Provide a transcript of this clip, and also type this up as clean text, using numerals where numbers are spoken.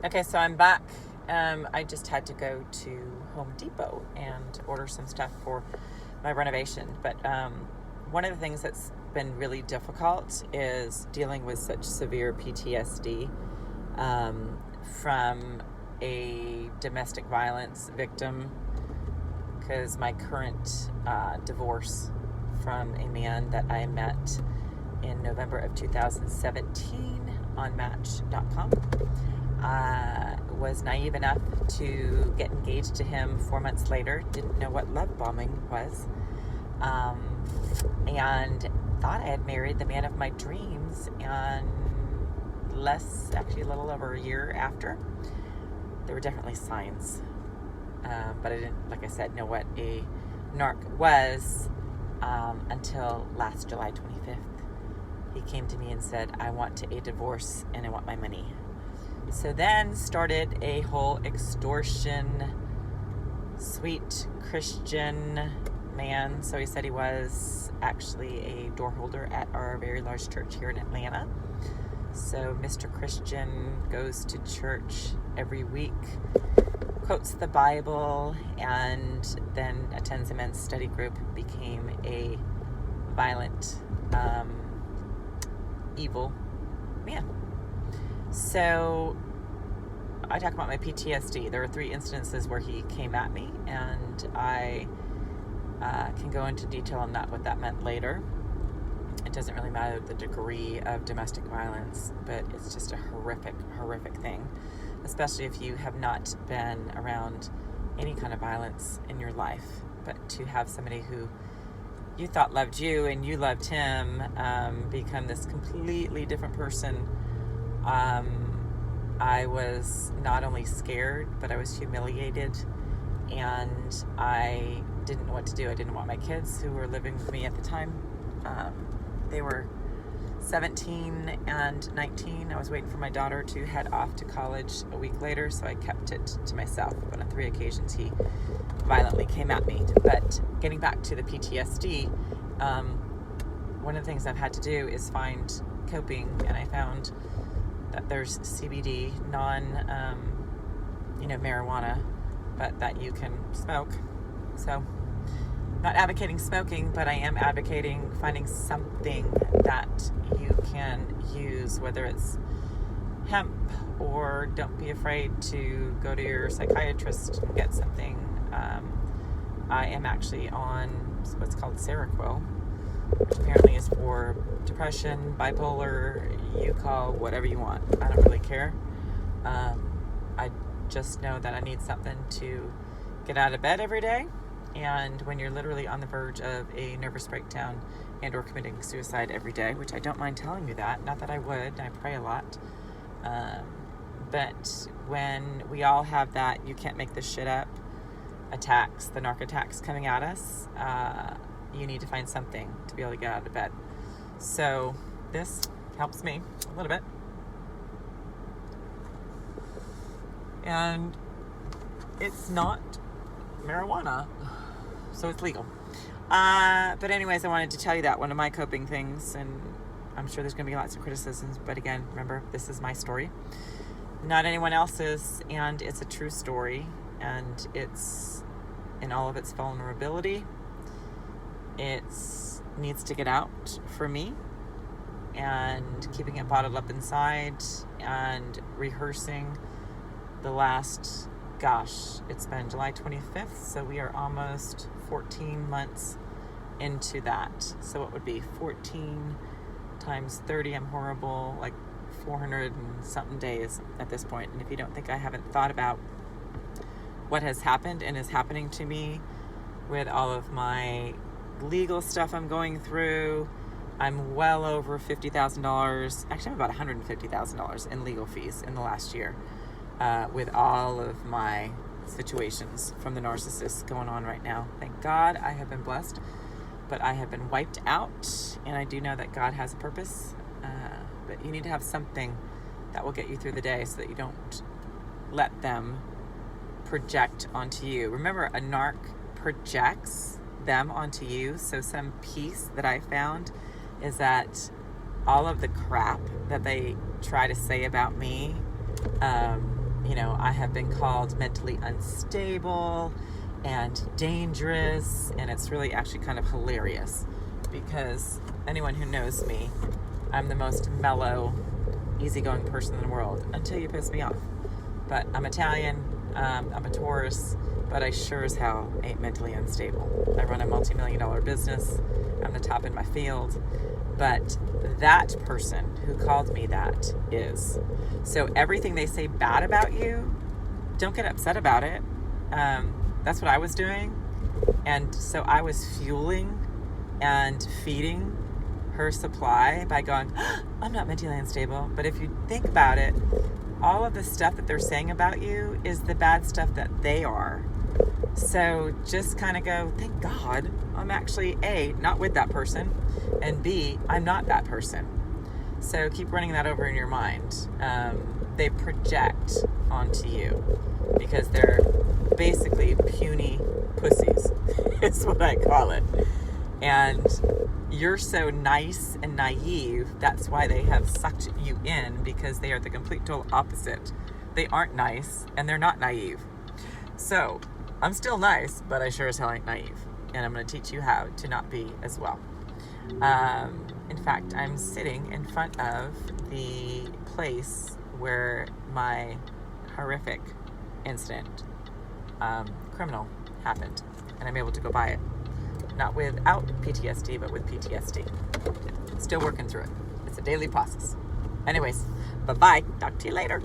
Okay, so I'm back. I just had to go to Home Depot and order some stuff for my renovation. But one of the things that's been really difficult is dealing with such severe PTSD from a domestic violence victim, because my current divorce from a man that I met in November of 2017 on Match.com. Was naive enough to get engaged to him 4 months later, didn't know what love bombing was, and thought I had married the man of my dreams, and a little over a year after, there were definitely signs, but I didn't, like I said, know what a narc was until last July 25th. He came to me and said, I want a divorce and I want my money. So then started a whole extortion, sweet Christian man. So he said he was actually a door holder at our very large church here in Atlanta. So Mr. Christian goes to church every week, quotes the Bible, and then attends a men's study group, became a violent, evil man. So I talk about my PTSD. There are 3 instances where he came at me, and I can go into detail on what that meant later. It doesn't really matter the degree of domestic violence, but it's just a horrific, horrific thing, especially if you have not been around any kind of violence in your life. But to have somebody who you thought loved you and you loved him become this completely different person. I was not only scared, but I was humiliated, and I didn't know what to do. I didn't want my kids, who were living with me at the time. They were 17 and 19. I was waiting for my daughter to head off to college a week later, so I kept it to myself. But on 3 occasions, he violently came at me. But getting back to the PTSD, one of the things I've had to do is find coping, and I found that there's CBD, marijuana, but that you can smoke. So, not advocating smoking, but I am advocating finding something that you can use, whether it's hemp, or don't be afraid to go to your psychiatrist and get something. I am actually on what's called Seroquel, which apparently is for depression, bipolar, you call whatever you want. I don't really care. I just know that I need something to get out of bed every day. And when you're literally on the verge of a nervous breakdown and or committing suicide every day, which I don't mind telling you that, not that I would, I pray a lot. But when we all have that, you can't make this shit up, attacks, the narc attacks coming at us, you need to find something to be able to get out of bed. So this helps me a little bit. And it's not marijuana, so it's legal. But anyways, I wanted to tell you that one of my coping things, and I'm sure there's going to be lots of criticisms, but again, remember, this is my story, not anyone else's, and it's a true story, and it's in all of its vulnerability. It needs to get out for me, and keeping it bottled up inside and rehearsing the last, it's been July 25th, so we are almost 14 months into that. So it would be 14 times 30, I'm horrible, like 400 and something days at this point. And if you don't think I haven't thought about what has happened and is happening to me with all of my legal stuff I'm going through, I'm well over $50,000, actually I'm about $150,000 in legal fees in the last year, with all of my situations from the narcissist going on right now. Thank God I have been blessed, but I have been wiped out, and I do know that God has a purpose, but you need to have something that will get you through the day so that you don't let them project onto you. Remember, a narc projects them onto you. So some piece that I found is that all of the crap that they try to say about me, I have been called mentally unstable and dangerous, and it's really actually kind of hilarious because anyone who knows me, I'm the most mellow, easygoing person in the world until you piss me off. But I'm Italian, I'm a Taurus, but I sure as hell ain't mentally unstable. I run a multi-million-dollar business. I'm the top in my field. But that person who called me that is. So everything they say bad about you, don't get upset about it. That's what I was doing. And so I was fueling and feeding her supply by going, I'm not mentally unstable. But if you think about it, all of the stuff that they're saying about you is the bad stuff that they are. So just kind of go, thank God I'm actually A, not with that person, and B, I'm not that person. So keep running that over in your mind. They project onto you because they're basically puny pussies, is what I call it. And you're so nice and naive, that's why they have sucked you in, because they are the complete total opposite. They aren't nice and they're not naive. So I'm still nice, but I sure as hell ain't naive. And I'm going to teach you how to not be as well. In fact, I'm sitting in front of the place where my horrific incident, criminal, happened. And I'm able to go by it. Not without PTSD, but with PTSD. Still working through it. It's a daily process. Anyways, bye-bye. Talk to you later.